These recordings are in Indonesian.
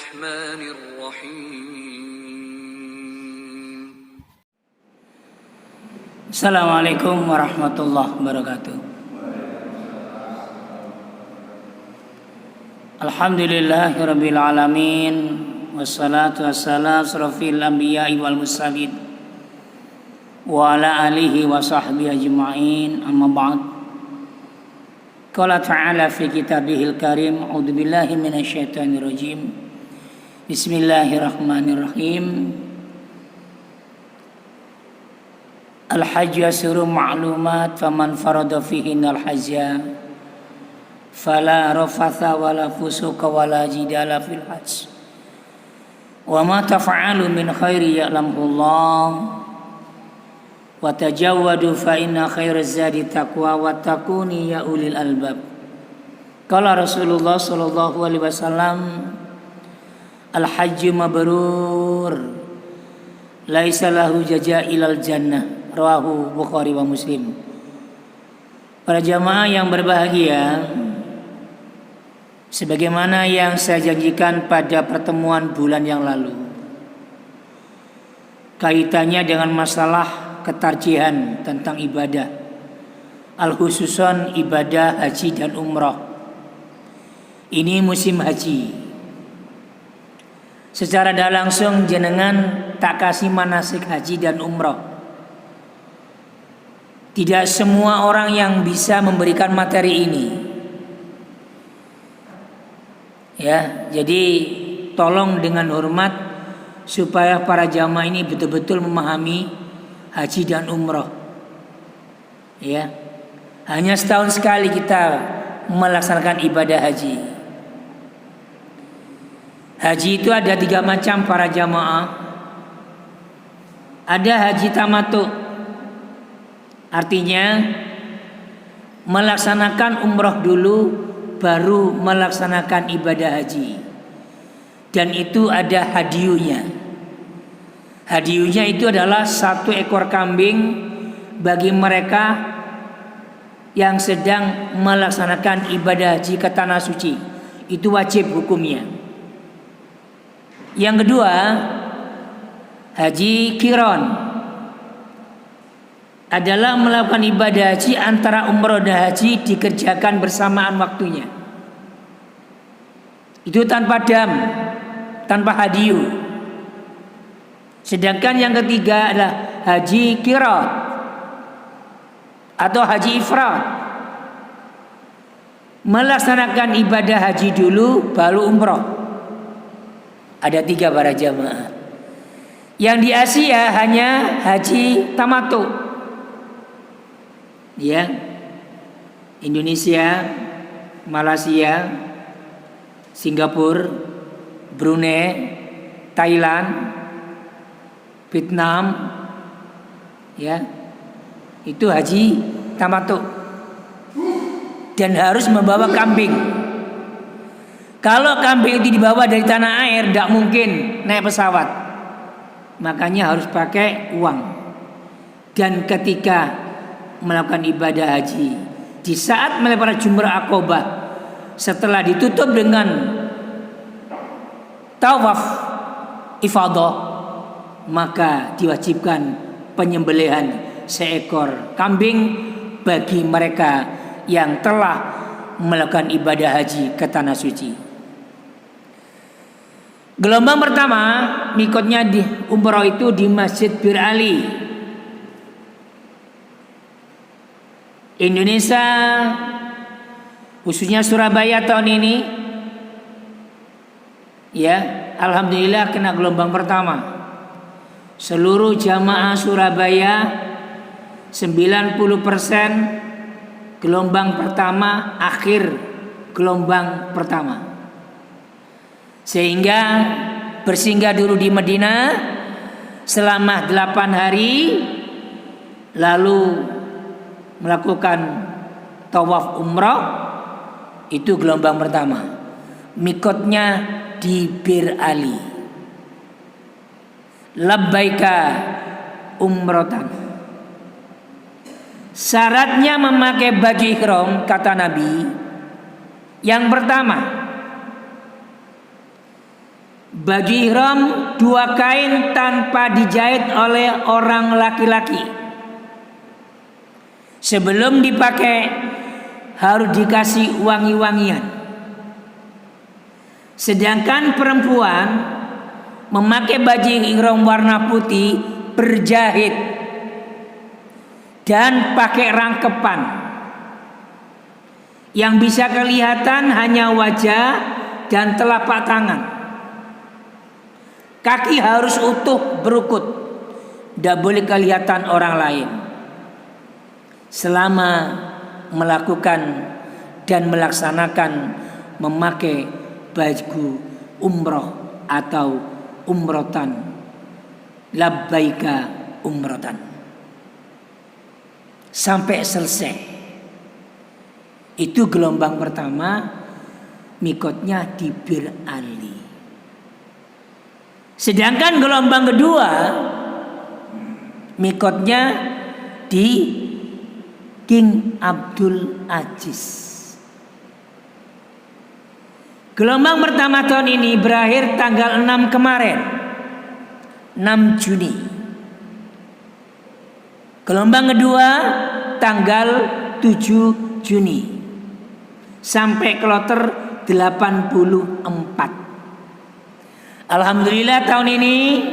الرحمن الرحيم. Assalamualaikum warahmatullahi wabarakatuh. Alhamdulillahirabbil alamin wassalatu wassalamu asrofil anbiya'i wal mursalin wa ala alihi wa sahbihi ajma'in, amma ba'd. Qala ta'ala fi kitabihil karim, a'udzubillahi minasyaitonir rajim. Bismillahirrahmanirrahim. Al-hajju asyhurun ma'lumat, faman farada fihinal hajja fala rafatha wala fusuqa wala jidala fil hajj. Wa ma taf'alu min khairi ya'lamullah wa tajawwadu fa inna khairaz zadi taqwa wa takuni ya ulil albab. Qala Rasulullah sallallahu alaihi wasallam, al-hajju mabrur laisa lahu jazaa'ilal jannah, rawahu Bukhari wa Muslim. Para jamaah yang berbahagia, sebagaimana yang saya janjikan pada pertemuan bulan yang lalu, kaitannya dengan masalah ketarjihan tentang ibadah, al-khususon ibadah haji dan umrah. Ini musim haji. Secara tidak langsung jenengan tak kasih manasik haji dan umrah. Tidak semua orang yang bisa memberikan materi ini. Ya, jadi tolong dengan hormat supaya para jamaah ini betul-betul memahami haji dan umrah. Ya, hanya setahun sekali kita melaksanakan ibadah haji. Haji itu ada 3 macam para jamaah. Ada haji tamattu, artinya melaksanakan umrah dulu baru melaksanakan ibadah haji, dan itu ada hadiunya. Hadiunya itu adalah 1 ekor kambing bagi mereka yang sedang melaksanakan ibadah haji ke tanah suci. Itu wajib hukumnya. Yang kedua, haji qiran adalah melakukan ibadah haji antara umrah dan haji dikerjakan bersamaan waktunya. Itu tanpa dam, tanpa hadiu. Sedangkan yang ketiga adalah haji qiran atau haji ifrad. Melaksanakan ibadah haji dulu baru umrah. Ada 3 para jamaah. Yang di Asia hanya haji tamattu. Ya, Indonesia, Malaysia, Singapura, Brunei, Thailand, Vietnam, ya, itu haji tamattu dan harus membawa kambing. Kalau kambing itu dibawa dari tanah air, tidak mungkin naik pesawat, makanya harus pakai uang. Dan ketika melakukan ibadah haji, di saat melempar jumrah Aqabah, setelah ditutup dengan tawaf ifadah, maka diwajibkan penyembelihan seekor kambing bagi mereka yang telah melakukan ibadah haji ke tanah suci. Gelombang pertama mikotnya di umrah itu di Masjid Bir Ali, Indonesia, khususnya Surabaya tahun ini. Ya, alhamdulillah kena gelombang pertama. Seluruh jamaah Surabaya 90% gelombang pertama, akhir gelombang pertama. Sehingga bersinggah dulu di Madinah selama 8 hari, lalu melakukan tawaf umrah. Itu gelombang pertama. Mikotnya di Bir Ali. Labbaika umratan. Syaratnya memakai baju ihram, kata Nabi, yang pertama Baju ihram 2 kain tanpa dijahit oleh orang laki-laki. Sebelum dipakai harus dikasih wangi-wangian. Sedangkan perempuan memakai baju ihram warna putih berjahit dan pakai rangkepan. Yang bisa kelihatan hanya wajah dan telapak tangan. Kaki harus utuh berukut, tidak boleh kelihatan orang lain. Selama melakukan dan melaksanakan memakai baju umroh atau umrotan, labbaika umrotan, sampai selesai. Itu gelombang pertama, mikotnya di Bir Ali. Sedangkan gelombang kedua, mikotnya di King Abdul Aziz. Gelombang pertama tahun ini berakhir tanggal 6 kemarin, 6 Juni. Gelombang kedua tanggal 7 Juni sampai kloter 84. Alhamdulillah tahun ini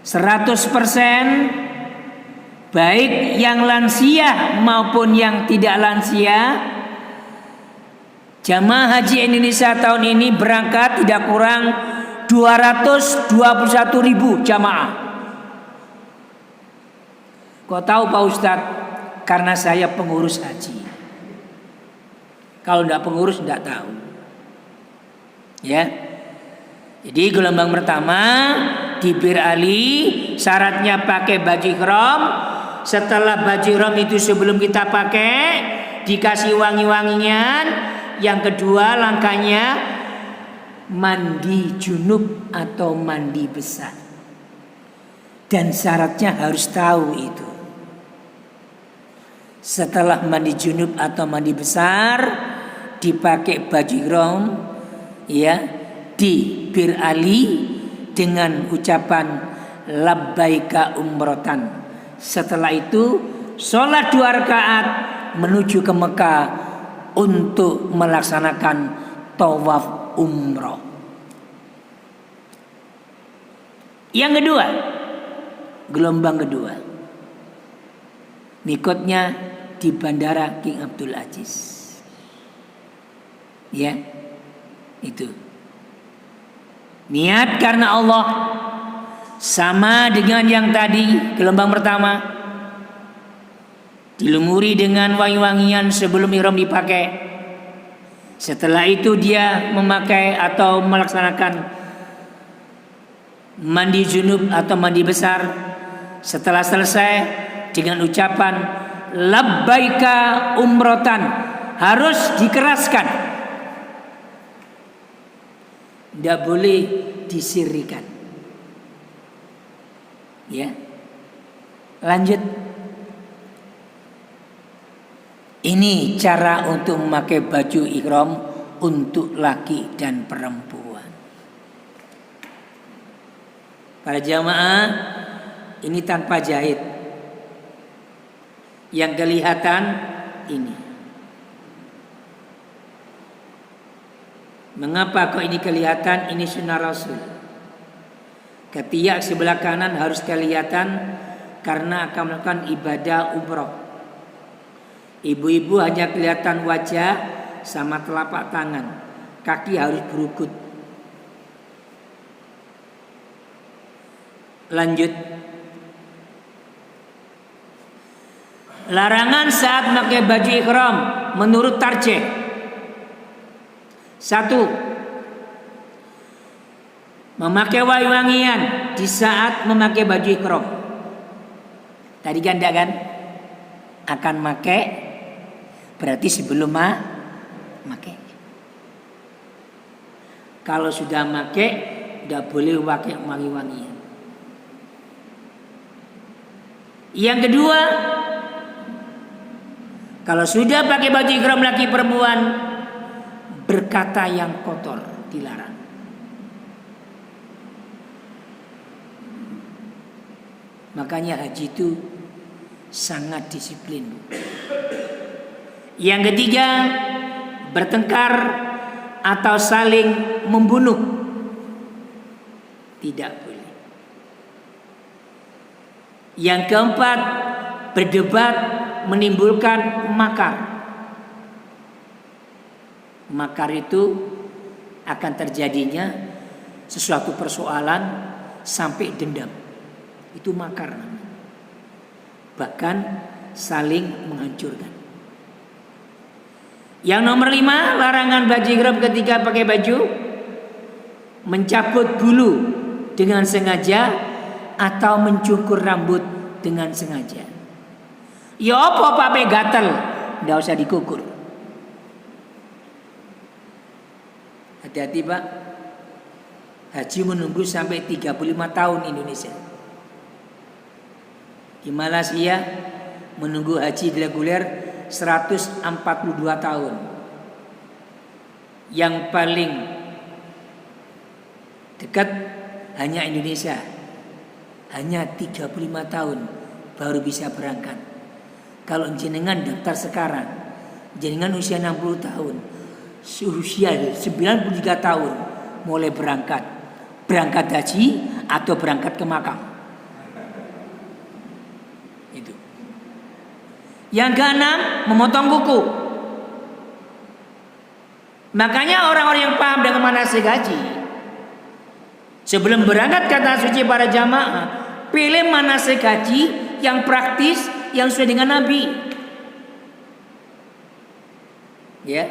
100%, baik yang lansia maupun yang tidak lansia, jamaah haji Indonesia tahun ini berangkat tidak kurang 221.000 jamaah. Kau tahu Pak Ustadz? Karena saya pengurus haji. Kalau tidak pengurus tidak tahu. Ya. Jadi gelombang pertama di Bir Ali syaratnya pakai baju ihram. Setelah baju ihram itu sebelum kita pakai dikasih wangi-wangian. Yang kedua langkahnya mandi junub atau mandi besar. Dan syaratnya harus tahu itu. Setelah mandi junub atau mandi besar dipakai baju ihram, ya, di Bir Ali dengan ucapan labbaika umrotan. Setelah itu sholat 2 rakaat menuju ke Mekah untuk melaksanakan tawaf umroh. Yang kedua, gelombang kedua, mikotnya di Bandara King Abdul Aziz. Ya, itu. Niat karena Allah, sama dengan yang tadi gelombang pertama, dilumuri dengan wangi-wangian sebelum ihram dipakai. Setelah itu dia memakai atau melaksanakan mandi junub atau mandi besar. Setelah selesai dengan ucapan labbaika umrotan, harus dikeraskan. Tidak boleh disirrikan. Ya. Lanjut. Ini cara untuk memakai baju ihram untuk laki dan perempuan. Para jamaah, ini tanpa jahit. Yang kelihatan ini. Mengapa kok ini kelihatan? Ini sunnah Rasul. Ketiak sebelah kanan harus kelihatan karena akan melakukan ibadah umroh. Ibu-ibu hanya kelihatan wajah sama telapak tangan. Kaki harus berukut. Lanjut. Larangan saat memakai baju ihram menurut tarjih. 1. Memakai wangi-wangian di saat memakai baju ihram. Tadi ganda kan? Akan pakai, berarti sebelum pakai. Kalau sudah pakai, tidak boleh pakai wangi-wangian. Yang kedua, kalau sudah pakai baju ihram laki perempuan, berkata yang kotor dilarang. Makanya haji itu sangat disiplin. Yang ketiga, bertengkar atau saling membunuh. Tidak boleh. Yang keempat, berdebat menimbulkan makar. Makar itu akan terjadinya sesuatu persoalan sampai dendam. Itu makar. Bahkan saling menghancurkan. Yang nomor 5, larangan baju ihram ketika pakai baju: mencabut bulu dengan sengaja atau mencukur rambut dengan sengaja. Ya apa pakai gatel, ndak usah dikukur. Hati-hati Pak. Haji menunggu sampai 35 tahun Indonesia. Di Malaysia menunggu haji reguler 142 tahun. Yang paling dekat hanya Indonesia. Hanya 35 tahun baru bisa berangkat. Kalau jenengan daftar sekarang, jenengan usia 60 tahun, usia 93 tahun mulai berangkat haji atau berangkat ke makam. Itu. Yang keenam, memotong kuku. Makanya orang-orang yang paham dengan manasik haji, sebelum berangkat ke tanah suci para jamaah, pilih manasik haji yang praktis, yang sesuai dengan Nabi. Ya.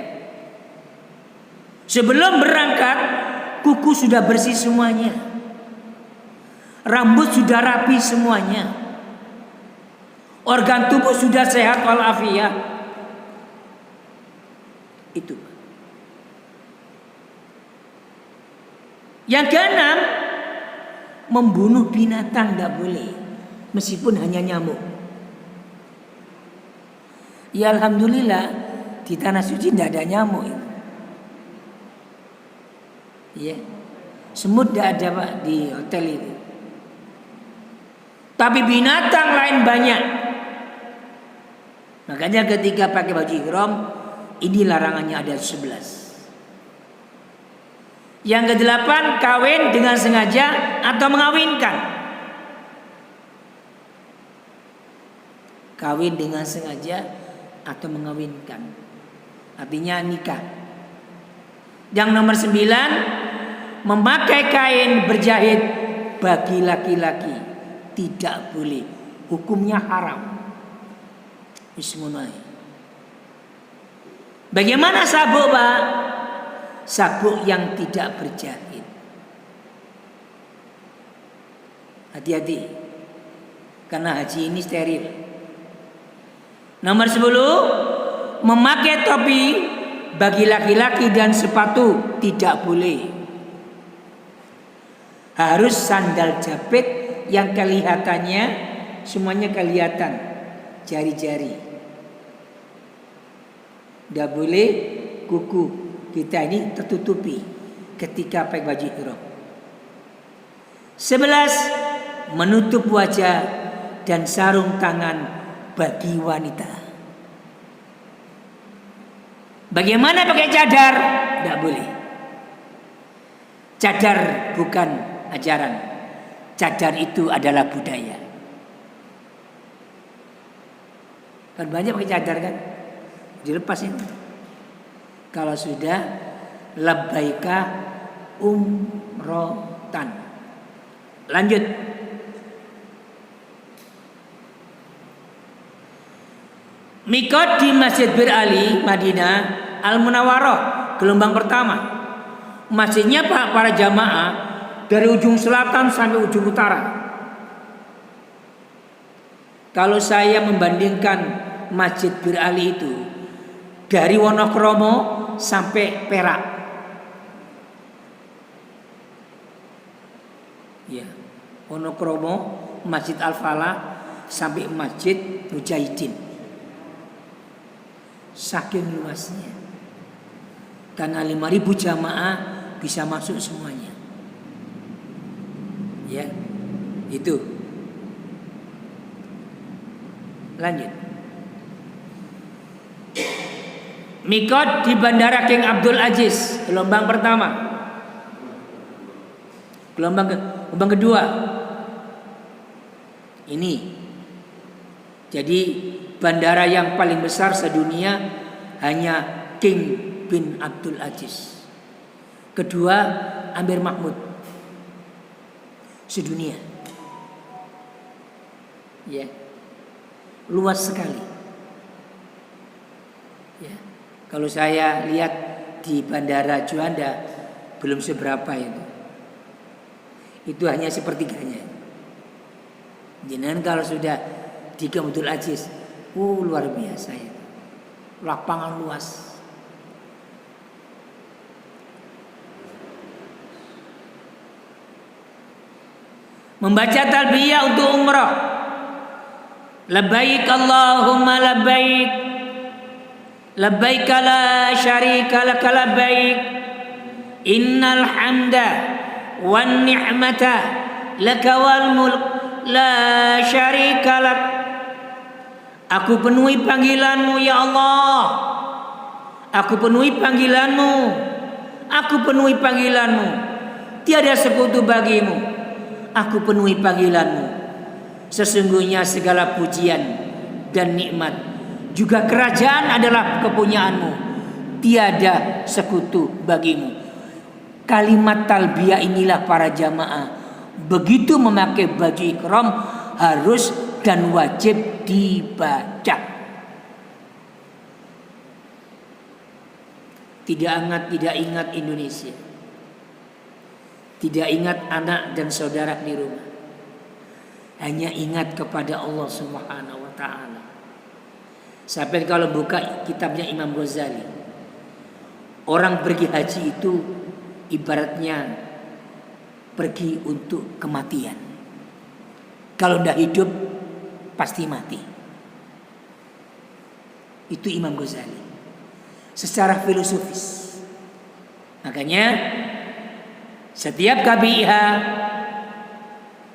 Sebelum berangkat, kuku sudah bersih semuanya. Rambut sudah rapi semuanya. Organ tubuh sudah sehat walafiat. Itu. Yang keenam, membunuh binatang tidak boleh, meskipun hanya nyamuk. Ya alhamdulillah di tanah suci tidak ada nyamuk. Ya, semut tidak ada Pak di hotel itu. Tapi binatang lain banyak. Makanya ketika pakai baju ihram, ini larangannya ada 11. Yang ke-8, kawin dengan sengaja atau mengawinkan. Kawin dengan sengaja atau mengawinkan, artinya nikah. Yang nomor 9, memakai kain berjahit bagi laki-laki tidak boleh, hukumnya haram. Bismillah. Bagaimana sabuk Pak? Sabuk yang tidak berjahit. Hati-hati, karena haji ini steril. Nomor 10, memakai topi bagi laki-laki dan sepatu tidak boleh. Harus sandal jepit yang kelihatannya semuanya kelihatan jari-jari. Tidak boleh kuku kita ini tertutupi ketika pakai baju ihram. 11, menutup wajah dan sarung tangan bagi wanita. Bagaimana pakai cadar? Tidak boleh. Cadar bukan ajaran. Cadar itu adalah budaya. Kan banyak pakai cadar kan? Dilepas ini. Kalau sudah labbaika umrotan. Lanjut. Mikot di Masjid Bir Ali, Madinah Al-Munawwarah, gelombang pertama. Masjidnya para jamaah dari ujung selatan sampai ujung utara. Kalau saya membandingkan Masjid Bir Ali itu dari Wonokromo sampai Perak, ya, Wonokromo, Masjid Al-Falah sampai Masjid Mujahidin. Saking luasnya, karena 5.000 jamaah bisa masuk semuanya. Ya, itu. Lanjut. Mikot di Bandara King Abdul Aziz, gelombang pertama. Gelombang kedua. Ini. Jadi bandara yang paling besar sedunia hanya King bin Abdul Aziz. Kedua Amir Mahmud sedunia. Ya. Luas sekali. Ya. Kalau saya lihat di Bandara Juanda belum seberapa itu. Itu hanya sepertiganya. Jangan kalau sudah di King Abdul Aziz, luar biasa itu. Lapangan luas. Membaca talbiyah untuk umrah. Labbaik Allahumma labbaik. Labbaik la syarika laka labbaik. Innal hamda wan ni'mata laka wal mulk la syarika lak. Aku penuhi panggilanmu ya Allah. Aku penuhi panggilanmu. Aku penuhi panggilanmu. Tiada sekutu bagimu. Aku penuhi panggilanmu. Sesungguhnya segala pujian dan nikmat juga kerajaan adalah kepunyaanmu. Tiada sekutu bagimu. Kalimat talbiyah inilah para jamaah begitu memakai baju ihram harus dan wajib dibaca. Tidak ingat Indonesia. Tidak ingat anak dan saudara di rumah. Hanya ingat kepada Allah Subhanahu wa taala. Sampai kalau buka kitabnya Imam Ghazali, orang pergi haji itu ibaratnya pergi untuk kematian. Kalau tidak hidup pasti mati. Itu Imam Ghazali secara filosofis. Makanya setiap KBIH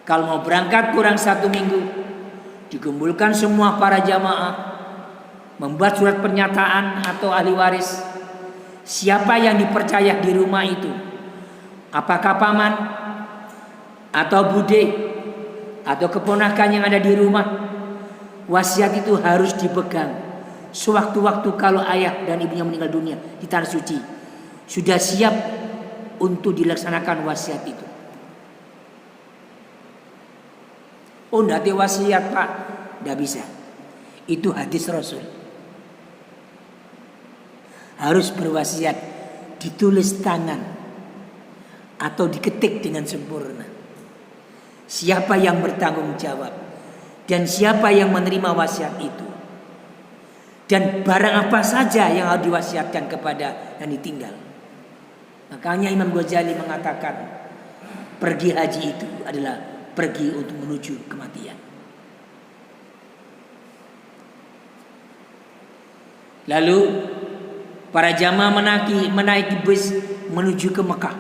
kalau mau berangkat kurang 1 minggu, dikumpulkan semua para jamaah, membuat surat pernyataan atau ahli waris. Siapa yang dipercaya di rumah itu, apakah paman atau bude atau keponakan yang ada di rumah, wasiat itu harus dipegang. Sewaktu-waktu kalau ayah dan ibunya meninggal dunia di tanah suci, sudah siap untuk dilaksanakan wasiat itu. Oh, tidak ada wasiat pak, tidak bisa. Itu hadis Rasul. Harus berwasiat, ditulis tangan atau diketik dengan sempurna. Siapa yang bertanggung jawab dan siapa yang menerima wasiat itu, dan barang apa saja yang harus diwasiatkan kepada yang ditinggal. Makanya Imam Ghazali mengatakan pergi haji itu adalah pergi untuk menuju kematian. Lalu para jamaah menaiki bus menuju ke Mekah.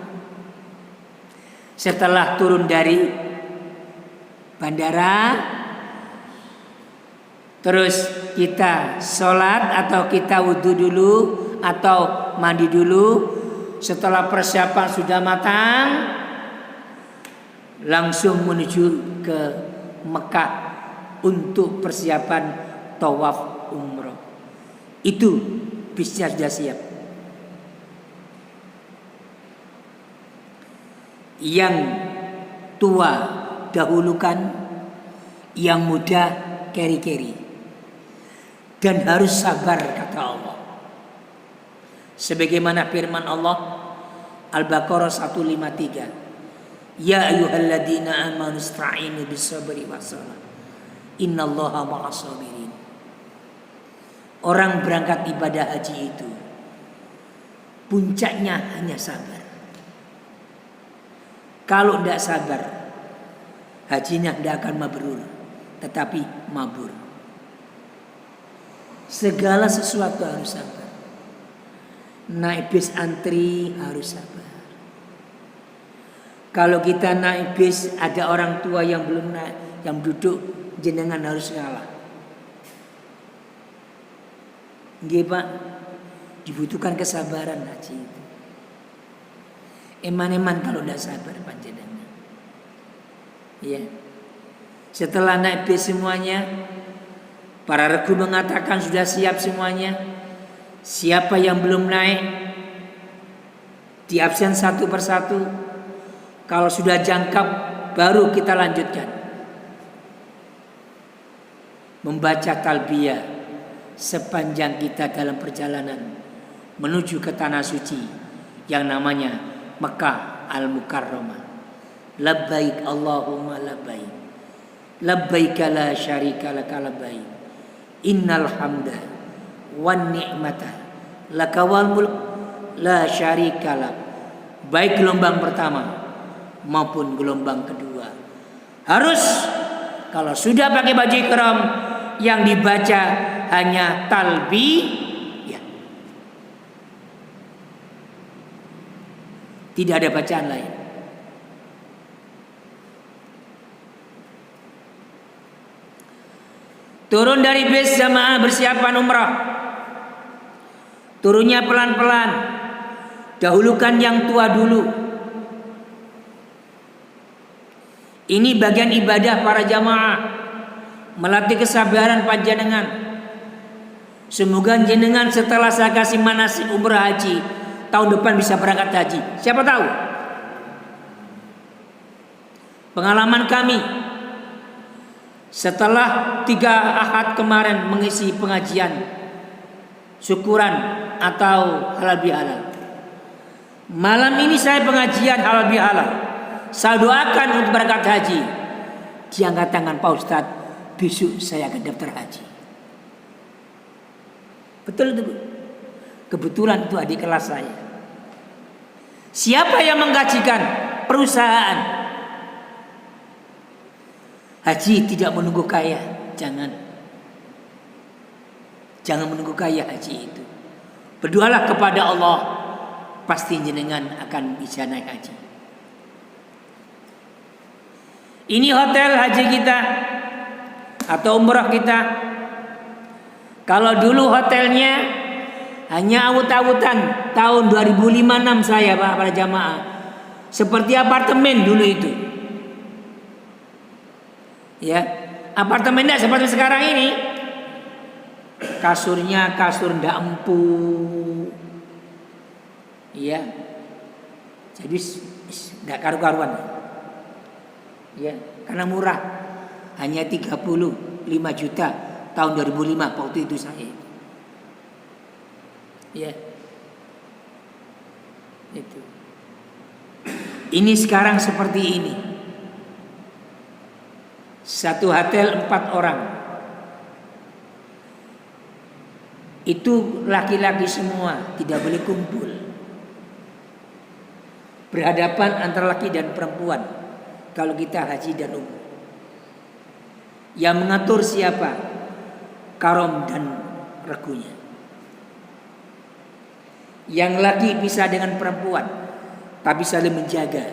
Setelah turun dari bandara, terus kita sholat atau kita wudhu dulu atau mandi dulu. Setelah persiapan sudah matang, langsung menuju ke Mekah untuk persiapan tawaf umroh. Itu bisnya sudah siap. Yang tua dahulukan, yang muda keri-keri. Dan harus sabar kata Allah. Sebagaimana firman Allah Al-Baqarah 153. Ya ayyuhalladzina amanu ista'inu bis-sabri was-salah. Innallaha ma'as sabirin. Orang berangkat ibadah haji itu puncaknya hanya sabar. Kalau tidak sabar, hajinya tidak akan mabrur, tetapi mabur. Segala sesuatu harus sabar. Naik bis antri harus sabar. Kalau kita naik bis ada orang tua yang belum naik, yang duduk, jenengan harus ngalah. Nggih Pak, dibutuhkan kesabaran haji itu. Eman-eman kalau tidak sabar panjenengan. Ya. Setelah naik bis semuanya, para regu mengatakan sudah siap semuanya. Siapa yang belum naik di absen satu persatu. Kalau sudah jangkap baru kita lanjutkan. Membaca talbiyah sepanjang kita dalam perjalanan menuju ke tanah suci yang namanya Mekah Al-Mukarramah. Labbaik Allahumma labbaik. Labbaik la syarika laka labbaik. Innal hamda wan ni'mata laka wal mulk la syarika lak. Baik gelombang pertama maupun gelombang kedua. Harus kalau sudah pakai baju ihram yang dibaca hanya talbiyah. Tidak ada bacaan lain. Turun dari bis jamaah bersiapan umrah. Turunnya pelan-pelan. Dahulukan yang tua dulu. Ini bagian ibadah para jamaah. Melatih kesabaran panjenengan. Semoga jenengan setelah saya kasih manasik umrah haji, tahun depan bisa berangkat haji. Siapa tahu? Pengalaman kami setelah 3 Ahad kemarin mengisi pengajian syukuran atau halal bihalal. Malam ini saya pengajian halal bihalal. Saya doakan untuk berangkat haji. Diangkat tangan Pak Ustadz, besok saya akan daftar haji. Betul itu Bu. Kebetulan itu adik kelas saya. Siapa yang menggajikan? Perusahaan. Haji tidak menunggu kaya. Jangan menunggu kaya haji itu. Berdoalah kepada Allah. Pasti jenengan akan bisa naik haji. Ini hotel haji kita atau umrah kita. Kalau dulu hotelnya hanya awut-awutan, tahun 2005-06 saya Pak para jamaah. Seperti apartemen dulu itu. Ya, apartemennya seperti sekarang ini. Kasurnya kasur ndak empuk. Ya. Jadi ndak karu-karuan. Ya, karena murah. Hanya 35 juta tahun 2005 waktu itu saya. Ya. Itu. Ini sekarang seperti ini. Satu hotel 4 orang. Itu laki-laki semua, tidak boleh kumpul. Berhadapan antara laki dan perempuan. Kalau kita haji dan umrah. Yang mengatur siapa? Karom dan regunya. Yang laki bisa dengan perempuan, tapi saling menjaga.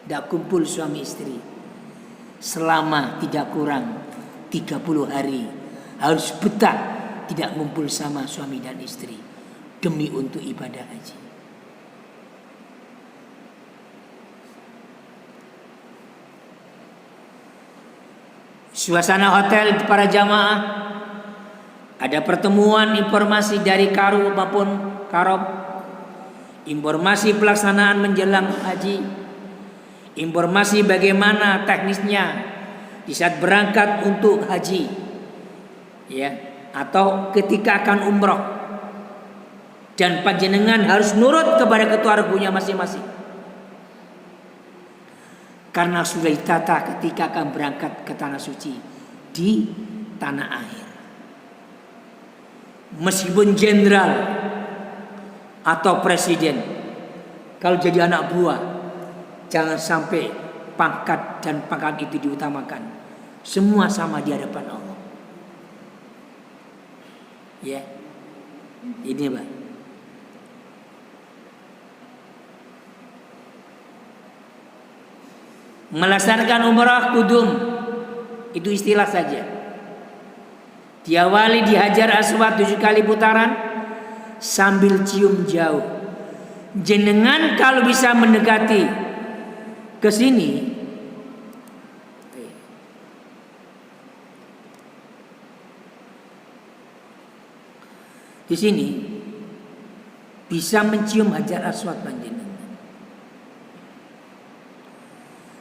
Tidak kumpul suami istri. Selama tidak kurang 30 hari harus betah tidak kumpul sama suami dan istri demi untuk ibadah haji. Suasana hotel para jamaah, ada pertemuan informasi dari karu maupun karob, informasi pelaksanaan menjelang haji, informasi bagaimana teknisnya di saat berangkat untuk haji, ya, atau ketika akan umroh, dan panjenengan harus nurut kepada ketua regunya masing-masing. Karena sudah ditata ketika akan berangkat ke tanah suci di tanah air. Meskipun jenderal atau presiden, kalau jadi anak buah, jangan sampai pangkat dan pangkat itu diutamakan. Semua sama di hadapan Allah. Ya, ini Pak. Melaksanakan umrah kudum itu istilah saja. Diawali di Hajar Aswad 7 kali putaran sambil cium jauh. Jenengan kalau bisa mendekati ke sini, di sini bisa mencium Hajar Aswad panjenengan.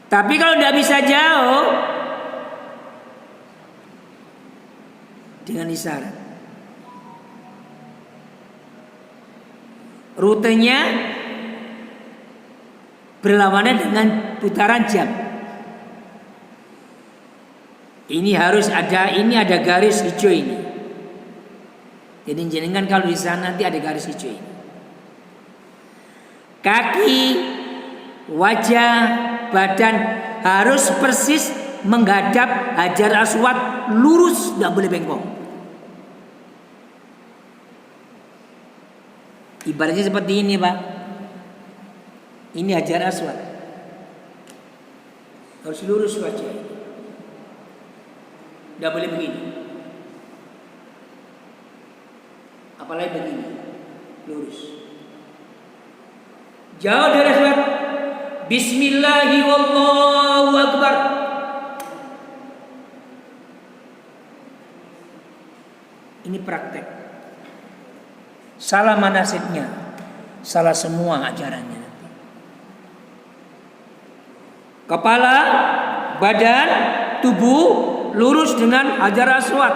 Tapi kalau tidak bisa jauh, dengan isyarat. Rutenya berlawanan dengan putaran jam. Ini harus ada, ini ada garis hijau ini. Jadi jenengan kalau di sana nanti ada garis hijau ini. Kaki, wajah, badan harus persis menghadap Hajar Aswad, lurus, tidak boleh bengkok. Ibaratnya seperti ini, Pak. Ini Hajar Aswad. Harus lurus wajah. Tidak boleh begini. Apalagi begini. Lurus. Jauh dari Aswad. Bismillahi wallahu akbar. Ini praktek. Salah manasiknya, salah semua ajarannya nanti. Kepala, badan, tubuh lurus dengan Hajar Aswad.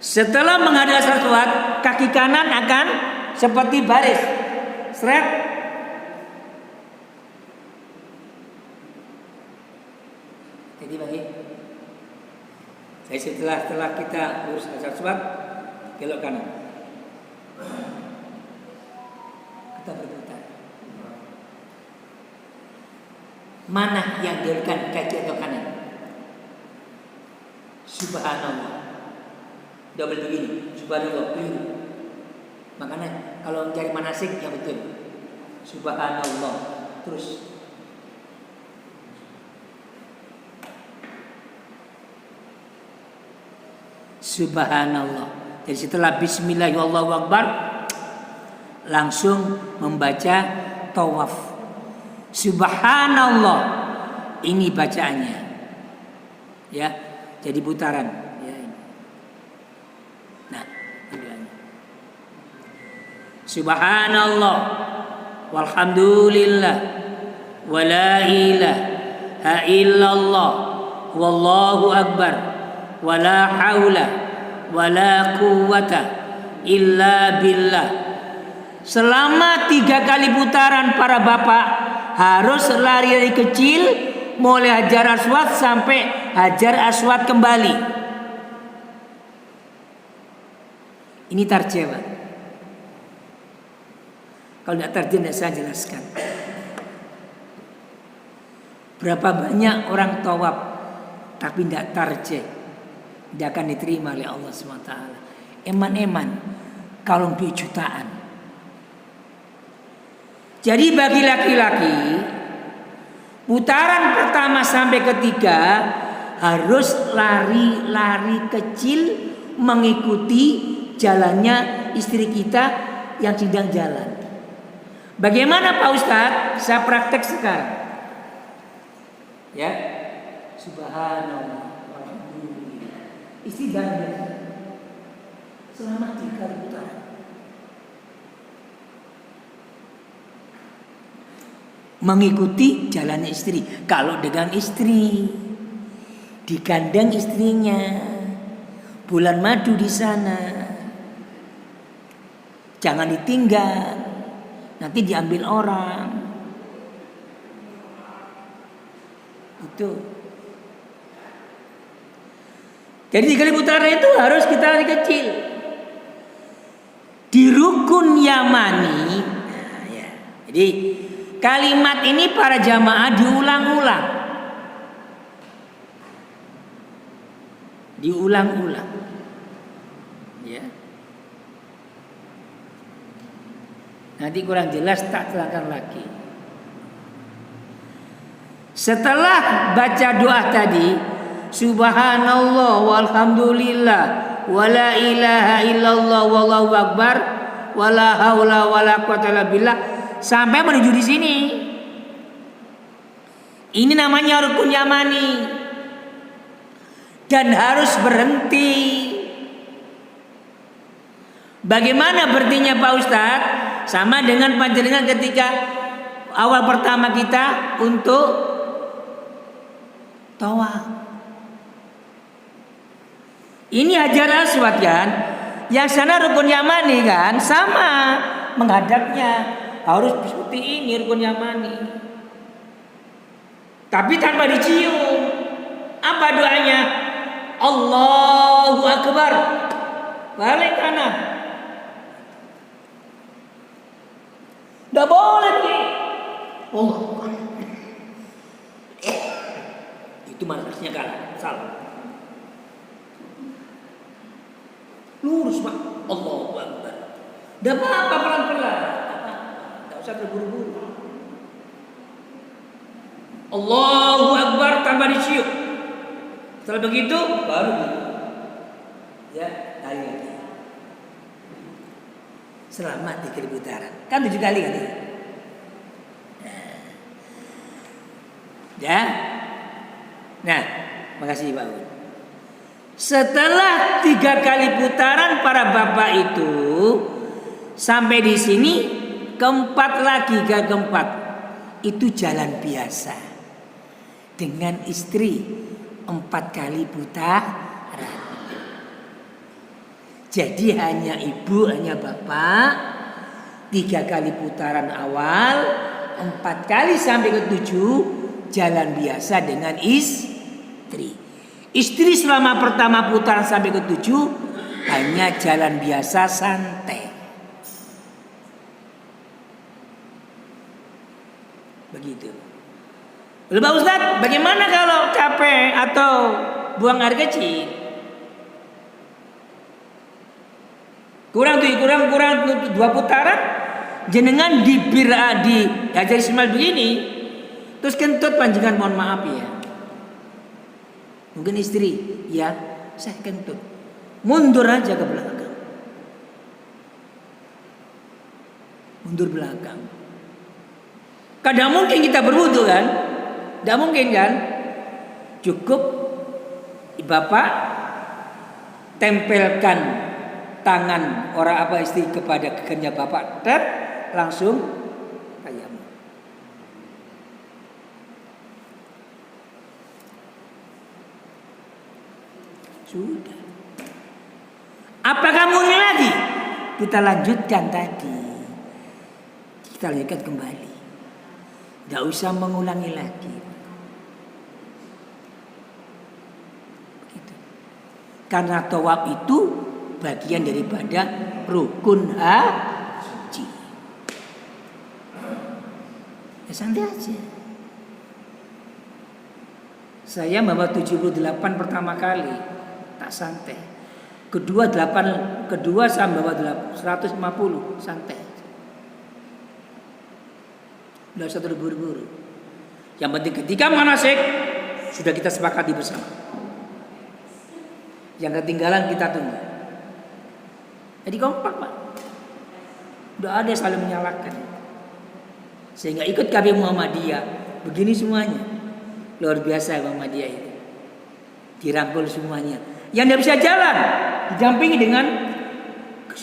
Setelah menghadap Aswad, kaki kanan akan seperti baris, seret. Jadi bagi. Jadi setelah kita lurus Hajar Aswad, belok kanan. Kita berputar. Mana yang dilakukan, kaki atau kanan? Subhanallah. Double begini. Subhanallah. Keliru. Makanya kalau mencari manasik yang betul. Subhanallah. Terus. Subhanallah. Jadi setelah Bismillahirrahmanirrahim langsung membaca tawaf. Subhanallah. Ini bacaannya. Ya, jadi putaran. Ya. Nah, ini. Subhanallah. Walhamdulillah. Wala ilaha illallah. Wallahu akbar. Wala haula wala quwwata illa billah. Selama 3 kali putaran para bapak harus lari dari kecil mulai Hajar Aswad sampai Hajar Aswad kembali. Ini tarjih, Pak. Kalau tidak tarjih saya jelaskan. Berapa banyak orang tawaf tapi tidak tarjih, tidak akan diterima oleh Allah SWT. Eman-eman kalau duit jutaan. Jadi bagi laki-laki putaran pertama sampai ketiga harus lari-lari kecil mengikuti jalannya istri kita yang sedang jalan. Bagaimana Pak Ustadz? Saya praktek sekarang. Ya, Subhanallah. Istri jalan selama 3 kali putaran. Mengikuti jalannya istri. Kalau dengan istri, digandeng istrinya, bulan madu di sana, jangan ditinggal, nanti diambil orang. Itu. Jadi 3 kali putaran itu harus kita lari kecil. Di rukun Yamani. Nah, ya. Jadi kalimat ini para jamaah diulang-ulang. Diulang-ulang. Ya. Nanti kurang jelas tak terangkan lagi. Setelah baca doa tadi, subhanallah walhamdulillah wala ilaha illallah wallahu akbar wala haula wala quwata illa billah sampai menuju di sini. Ini namanya rukun yamani dan harus berhenti. Bagaimana berhentinya Pak Ustadz? Sama dengan panjenengan ketika awal pertama kita untuk tawaf. Ini Hajar Aswad kan? Yang sana rukun yamani kan? Sama menghadapnya harus seperti ini rukun yamani. Tapi tanpa dicium. Apa doanya? Allahu Akbar. Balik kanan. Tidak boleh nih. Allah. Itu manasnya kalah. Salah. Lurus Pak. Allahu Akbar. Tidak apa-apa pelan-pelan. Tidak usah terburu-buru. Allahu Akbar tanpa dicium. Setelah begitu baru ya kali lagi. Selamat 3 putaran. Kan 7 kali kan ya? Ya. Nah, makasih Pak Un. Setelah 3 kali putaran para bapak itu sampai di sini, keempat lagi keempat itu jalan biasa dengan istri 4 kali putaran. Jadi hanya ibu, hanya bapak 3 kali putaran awal, 4 kali sampai ke 7 jalan biasa dengan istri. Istri selama pertama putaran sampai ke 7 hanya jalan biasa santai. Begitu. Pak Ustadz, bagaimana kalau capek atau buang air kecil? Kurang 2 putaran, jenengan di Hajar Ismail begini, terus kentut panjangan, mohon maaf ya. Mungkin istri, ya saya kentut, mundur aja ke belakang, mundur belakang. Kadang mungkin kita berwudu kan, tidak mungkin kan? Cukup bapak tempelkan tangan orang apa istri kepada kekennya bapak, dan langsung tayamum. Sudah. Apakah mulai lagi? Kita lanjutkan tadi. Kita lanjutkan kembali. Tidak usah mengulangi lagi. Begitu. Karena tawaf itu bagian daripada rukun haji. Ya santai aja. Saya bawa 78 pertama kali, tak santai. Kedua saya bawa 150, santai. Tidak usah terburu-buru. Yang penting ketika manasik sudah kita sepakati bersama. Yang ketinggalan kita tunggu. Jadi kompak Pak. Udah ada saling menyalahkan. Sehingga ikut KB Muhammadiyah. Begini semuanya. Luar biasa Muhammadiyah itu. Dirangkul semuanya. Yang tidak bisa jalan didampingi dengan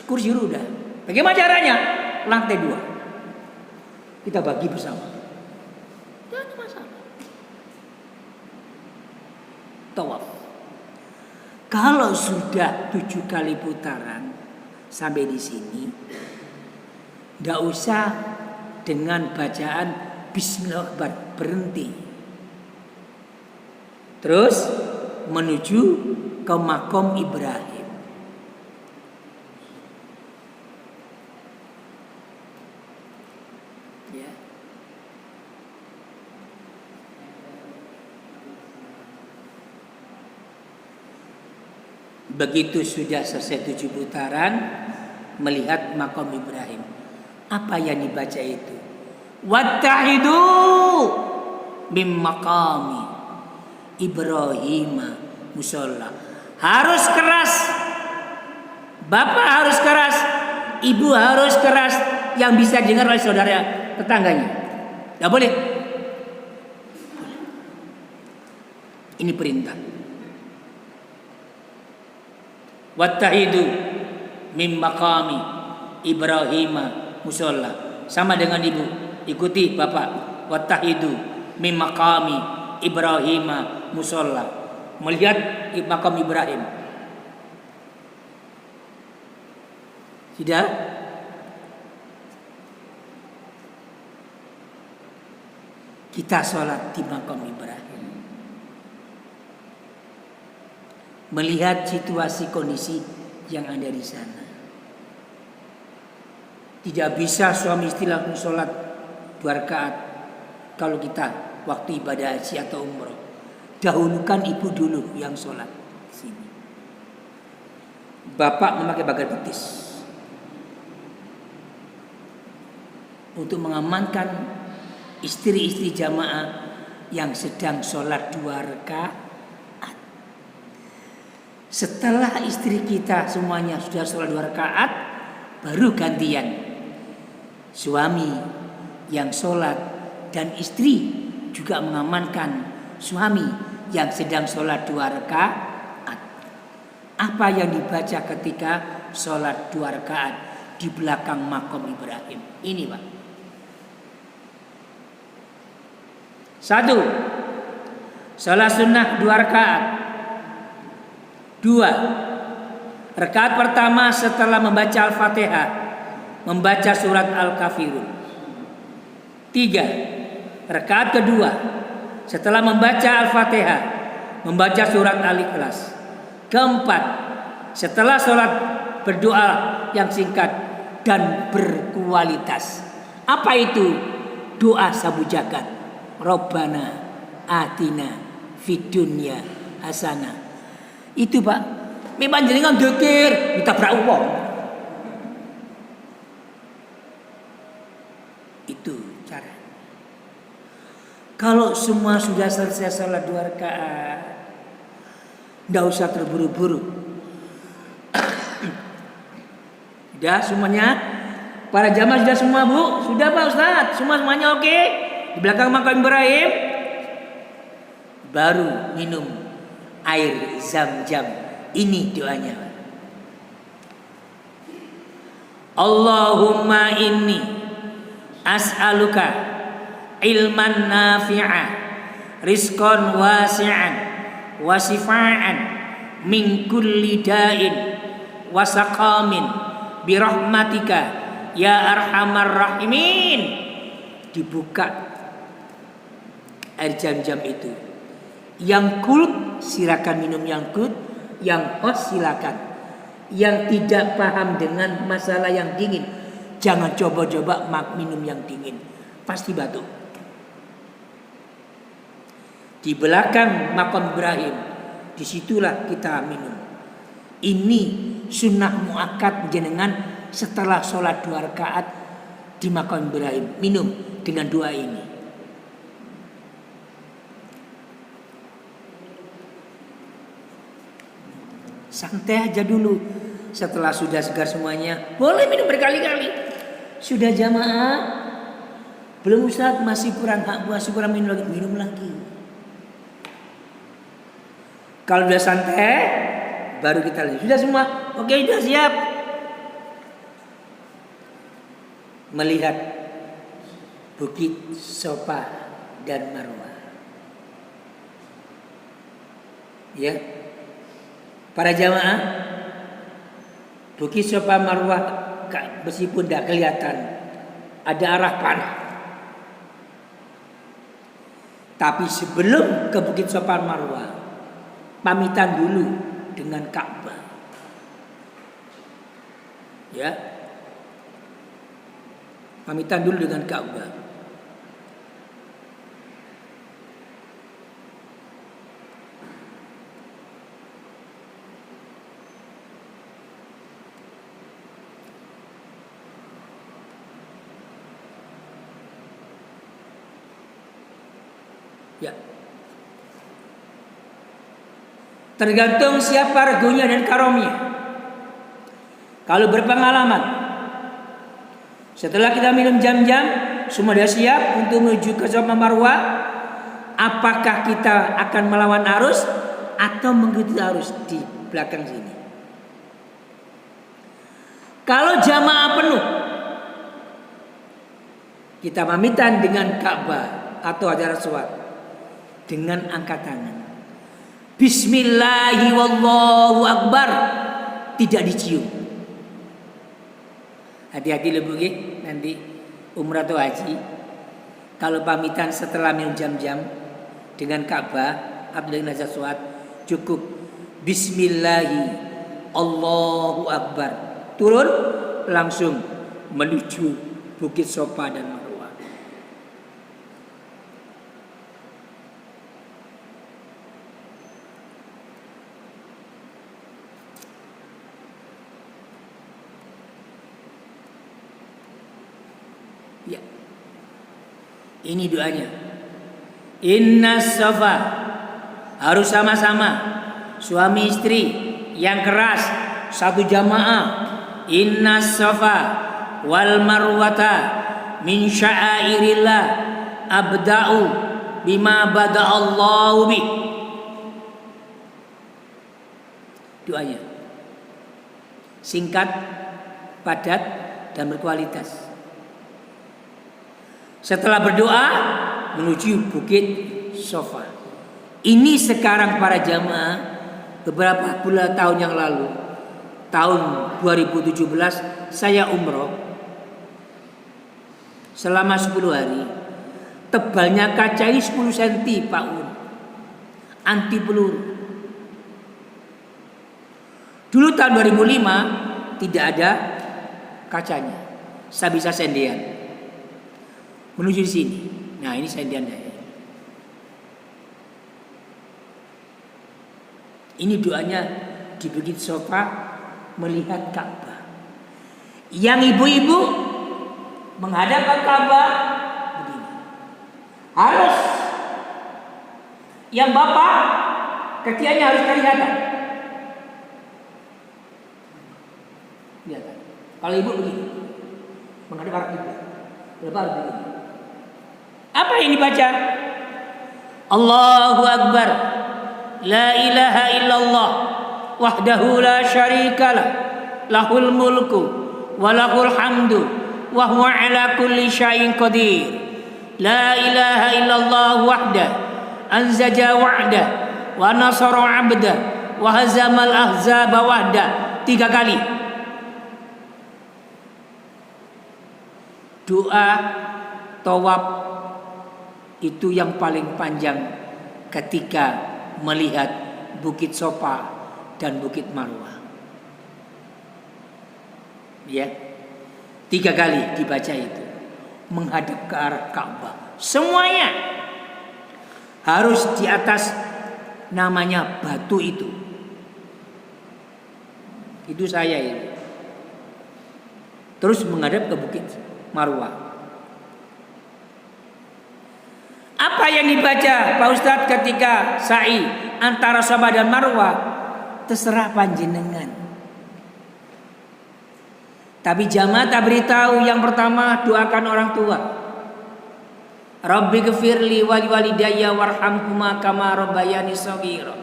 kursi roda. Bagaimana caranya? Lantai 2. Kita bagi bersama. Tidak ada masalah. Tawaf. Kalau sudah 7 kali putaran sampai di sini, tidak usah dengan bacaan Bismillah, berhenti. Terus menuju ke Makom Ibrahim. Ya. Begitu sudah selesai 7 putaran, melihat Makom Ibrahim. Apa yang dibaca itu? Wattahidu, mim maqami Ibrahim musalla. Harus keras. Bapak harus keras, ibu harus keras yang bisa dengar oleh saudara tetangganya. Tidak boleh. Ini perintah. Wattahidu mim maqami Ibrahim musalla. Sama dengan ibu, ikuti bapak. Wattahidu mim maqami Ibrahim musalla. Melihat makam Ibrahim. Sudah? Kita sholat di makam Ibrahim. Melihat situasi kondisi yang ada di sana. Tidak bisa suami istri langsung sholat 2 rakaat kalau kita waktu ibadah haji atau umroh. Dahulukan ibu dulu yang sholat di sini. Bapak memakai bagian betis untuk mengamankan istri-istri jamaah yang sedang sholat 2 rakaat. Setelah istri kita semuanya sudah sholat 2 rakaat, baru gantian suami yang sholat dan istri juga mengamankan suami yang sedang sholat 2 rakaat. Apa yang dibaca ketika sholat 2 rakaat di belakang makam Ibrahim? Ini Pak. 1. Sholat sunnah 2 rakaat. 2. Rakaat pertama setelah membaca Al-Fatihah, membaca surat Al-Kafirun. 3. Rakaat kedua setelah membaca Al-Fatihah, membaca surat Al-Ikhlas. 4. Setelah sholat berdoa yang singkat dan berkualitas. Apa itu? Doa sabu jagat. Rabbana atina fid dunya hasanah. Itu Pak, memang jenengan dzikir ditabrak wong. Itu cara. Kalau semua sudah selesai sholat 2 rakaat, nggak usah terburu-buru. Sudah semuanya, para jamaah sudah semua Bu, sudah Pak Ustadz, semuanya oke. Di belakang makam Ibrahim, baru minum air zam-zam. Ini doanya. Allahumma inni as'aluka ilman nafi'ah, rizqan wasi'an, wasifa'an min kulli da'in wasaqamin birahmatika ya arhamar rahimin. Dibuka air zam-zam itu. Yang kulut silakan minum yang kulut, yang hot silakan. Yang tidak paham dengan masalah yang dingin, jangan coba-coba minum yang dingin, pasti batuk. Di belakang makam Ibrahim, disitulah kita minum. Ini sunnah muakkad jenengan setelah sholat 2 rakaat di makam Ibrahim, minum dengan doa ini. Santai aja dulu. Setelah sudah segar semuanya, boleh minum berkali-kali. Sudah jamaah, belum Ustaz, masih kurang minum lagi. Kalau sudah santai, baru kita lihat. Sudah semua, oke, sudah siap. Melihat Bukit Safa dan Marwah. Ya, para jamaah, Bukit Safa Marwah meskipun tidak kelihatan, ada arah panah. Tapi sebelum ke Bukit Safa Marwah, pamitan dulu dengan Ka'bah. Ya, pamitan dulu dengan Ka'bah. Ya. Tergantung siapa regunya dan karomnya. Kalau berpengalaman, setelah kita minum jam-jam, semua sudah siap untuk menuju ke Safa Marwah. Apakah kita akan melawan arus atau mengikuti arus di belakang sini? Kalau jamaah penuh, kita pamitan dengan Ka'bah atau Hajar Aswad dengan angkat tangan. Bismillahi wallahu akbar, tidak dicium. Hati-hati lebih nanti umrah atau haji. Kalau pamitan setelah minum jam-jam dengan Ka'bah atau dengan Hajar Aswad, cukup Bismillahi Allahu akbar, turun langsung menuju Bukit Safa dan Marwah. Ya. Ini doanya. Inna Safa, harus sama-sama suami istri yang keras satu jamaah. Inna Safa wal Marwata min sya'airillah abda'u bima bada'allahu bih. Doanya singkat, padat, dan berkualitas. Setelah berdoa menuju Bukit Safa. Ini sekarang para jamaah, beberapa bulan tahun yang lalu, tahun 2017 saya umroh selama 10 hari. Tebalnya kaca ini 10 cm Pak Un, anti peluru. Dulu tahun 2005 tidak ada kacanya, saya bisa sendian menuju di sini. Nah ini sendian saya. Ini doanya di Bukit Safa melihat Ka'bah. Yang ibu-ibu menghadap ke Ka'bah begini. Harus. Yang bapak ketiaknya harus kelihatan. Lihat. Kalau ibu begini, menghadap arah kiblat. Bapak harus begini. Apa yang dibaca? Allahu Akbar. La ilaha illallah wahdahu la syarikalah lahul mulku wa lahul hamdu wa huwa ala kulli syai'in qadir. La ilaha illallah wahdah anzaja wa'dah wa nasara 'abdah wa hazamal ahzaba wahdah. 3 kali. Doa tawaf itu yang paling panjang ketika melihat Bukit Safa dan Bukit Marwah. Ya, 3 kali dibaca itu, menghadap ke arah Ka'bah. Semuanya harus di atas namanya batu itu. Itu saya ini. Terus menghadap ke Bukit Marwah. Apa yang dibaca Pak Ustadz ketika sa'i antara Safa dan Marwah? Terserah panjenengan. Tapi jamaah tak beritahu, yang pertama doakan orang tua. Rabbi ghfirli wa liwalidayya warhamhuma kama rabbayani shaghira.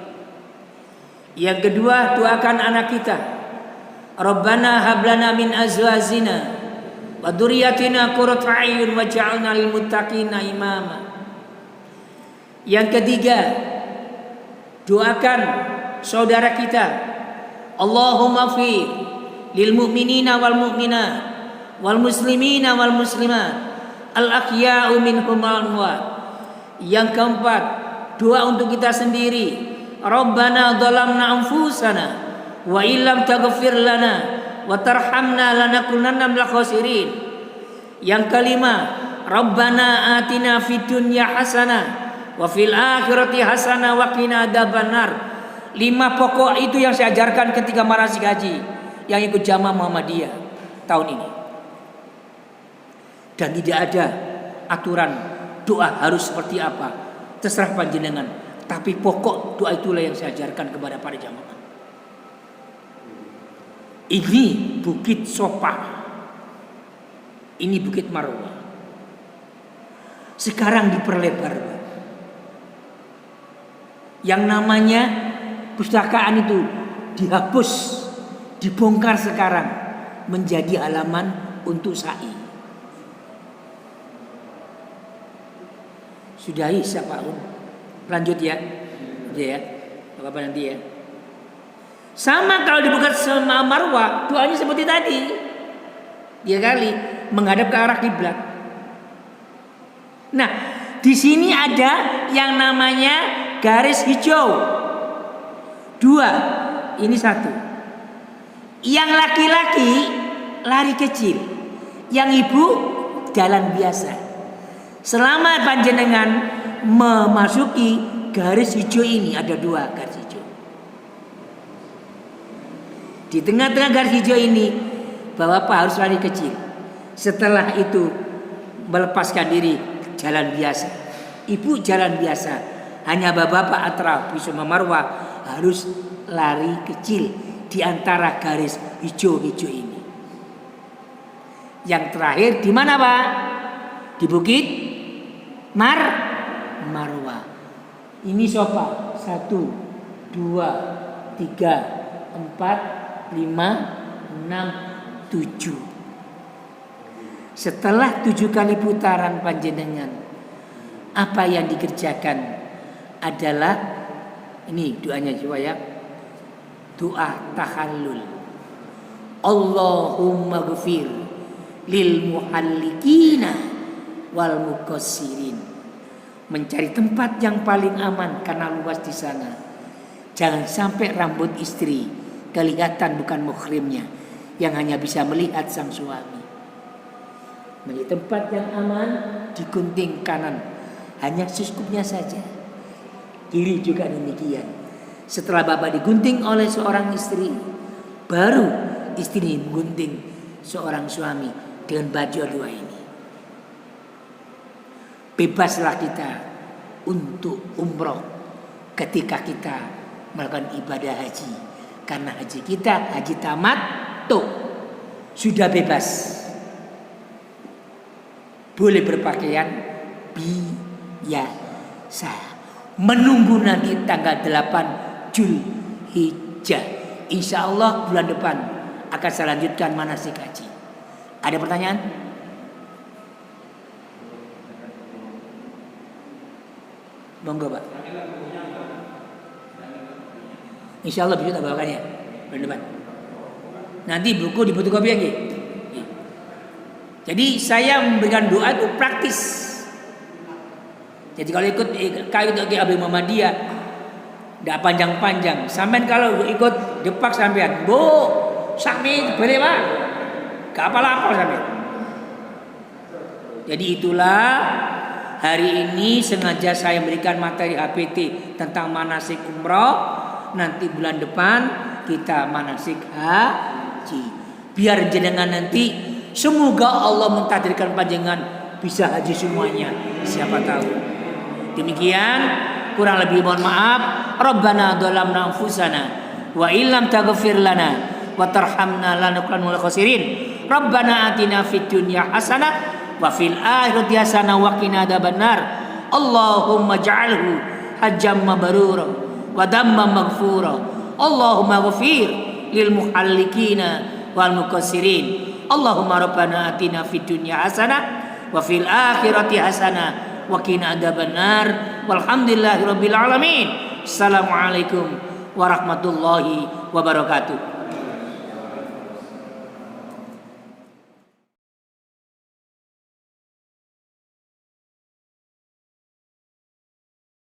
Yang kedua doakan anak kita. Rabbana hablana min azwajina wa dzurriyyatina qurrata a'yun waj'alna lil muttaqina imama. Yang ketiga, doakan saudara kita. Allahumma fi lil mu'minina wal mu'minat wal muslimina wal muslimat al ahya'u minhum wal amwat. Yang keempat, doa untuk kita sendiri. Rabbana dhalamna anfusana wa illam taghfir lana wa tarhamna lanakunanna minal khasirin. Yang kelima, Rabbana atina fid dunya hasanah wa fil akhirati hasanah wa qina adzabannar. 5 pokok itu yang saya ajarkan ketika manasik haji yang ikut jamaah Muhammadiyah tahun ini. Dan tidak ada aturan doa harus seperti apa. terserah panjenengan. Tapi pokok doa itulah yang saya ajarkan kepada para jamaah. Ini Bukit Sofa, ini Bukit Marwah. Sekarang diperlebar. Yang namanya pustakaan itu dihapus, dibongkar sekarang menjadi halaman untuk sa'i. Sudahi siapa pun. Lanjut ya. Ya. Apa nanti ya. Sama kalau di Bukit Marwah, doanya seperti tadi. Dia kali menghadap ke arah kiblat. Nah, di sini ada yang namanya garis hijau. 2, ini 1. Yang laki-laki lari kecil, yang ibu jalan biasa. Selama panjenengan memasuki garis hijau ini, ada 2 garis hijau. Di tengah-tengah garis hijau ini, bapak harus lari kecil. Setelah itu melepaskan diri, jalan biasa. Ibu jalan biasa. Hanya bapak antara Bukit Marwah harus lari kecil di antara garis hijau-hijau ini. Yang terakhir di mana, Pak? Di Bukit Marwah. Ini sofa 1, 2, 3, 4, 5, 6, 7. Setelah 7 kali putaran panjenengan, apa yang dikerjakan adalah ini doanya coba ya. Doa tahallul. Allahumma ghfir lil muhallikina wal muqassirin. Mencari tempat yang paling aman karena luas di sana. Jangan sampai rambut istri kelihatan bukan muhrimnya, yang hanya bisa melihat sang suami. Mencari tempat yang aman, digunting kanan, hanya seskupnya saja. Kiri juga demikian. Setelah bapak digunting oleh seorang istri, baru istri menggunting seorang suami dengan baju 2 ini. Bebaslah kita untuk umroh ketika kita melakukan ibadah haji. Karena haji kita, haji tamat, tuh sudah bebas. Boleh berpakaian biasa. Menunggu nanti tanggal 8 Zulhijjah. Insya Allah bulan depan akan saya lanjutkan manasik haji. Ada pertanyaan? Monggo, Pak. Insya Allah bisa bawakan ya bulan depan. Nanti buku di fotokopi lagi. Jadi saya memberikan doa itu praktis. Jadi kalau ikut Abi Muhammadiyah, tidak panjang-panjang. Sampai kalau ikut depak sampean, Bu, sami boleh Pak, gak apa-apa sampean. Jadi itulah hari ini sengaja saya memberikan materi HPT tentang manasik umroh. Nanti bulan depan kita manasik haji. Biar jenengan nanti semoga Allah mentakdirkan panjenengan bisa haji semuanya. Siapa tahu. Demikian, kurang lebih mohon maaf. Rabbana dzalamna anfusana wa illam taghfir lana wa tarhamna lanakunanna minal khasirin. Rabbana atina fid dunya hasanah wa fil akhirati hasanah wa qina adzabannar. Allahumma ij'alhu hajjam mabrura wa damman maghfura. Allahumma ghafir lil muhallikina wal muqassirin. Allahumma rabbana atina fid dunya hasanah wa fil akhirati hasanah wa qina adzabannar. Walhamdulillahirabbil alamin. Assalamualaikum warahmatullahi wabarakatuh.